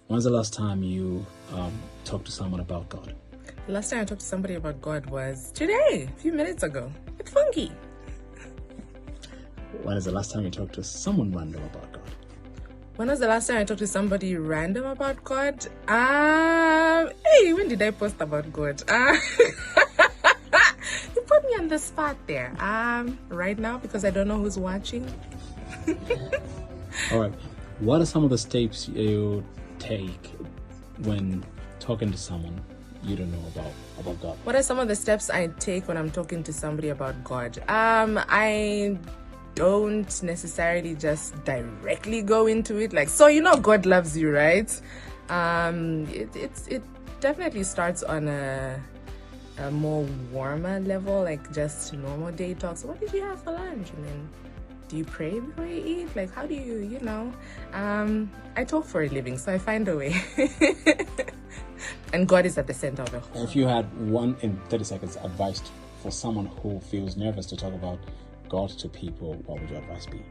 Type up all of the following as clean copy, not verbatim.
When's the last time you talked to someone about God? The last time I talked to somebody about God was today, a few minutes ago, with Funky. When is the last time you talked to someone random about God? When was the last time I talked to somebody random about God? Hey, when did I post about God? You put me on the spot there. Right now, because I don't know who's watching. All right. What are some of the steps you take when talking to someone you don't know about God? What are some of the steps I take when I'm talking to somebody about God? I don't necessarily just directly go into it like, so God loves you, right? It definitely starts on a more warmer level, like just normal day talks. What did you have for lunch? And then, do you pray before you eat? Like, how do you I talk for a living, so I find a way. And God is at the center of it. If you had 1 in 30 seconds advice for someone who feels nervous to talk about God to people, what would your advice be?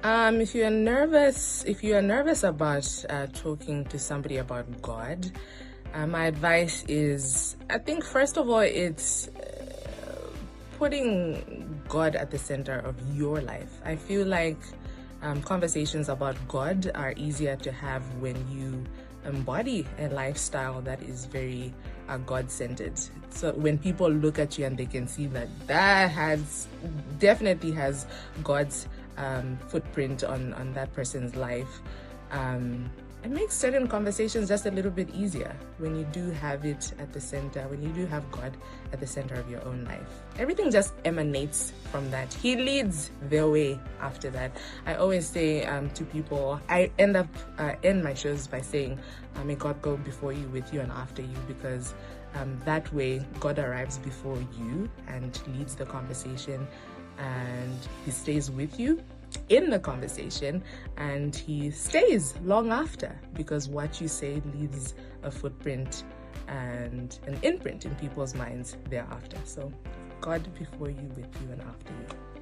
If you are nervous about talking to somebody about God, my advice is, I think first of all, it's putting God at the center of your life. I feel like conversations about God are easier to have when you embody a lifestyle that is very God-centered. So when people look at you and they can see that definitely has God's footprint on that person's life, it makes certain conversations just a little bit easier when you do have it at the center, when you do have God at the center of your own life. Everything just emanates from that. He leads their way after that. I always say to people, I end my shows by saying, may God go before you, with you, and after you, because that way God arrives before you and leads the conversation, and he stays with you in the conversation, and he stays long after, because what you say leaves a footprint and an imprint in people's minds thereafter. So God before you, with you, and after you.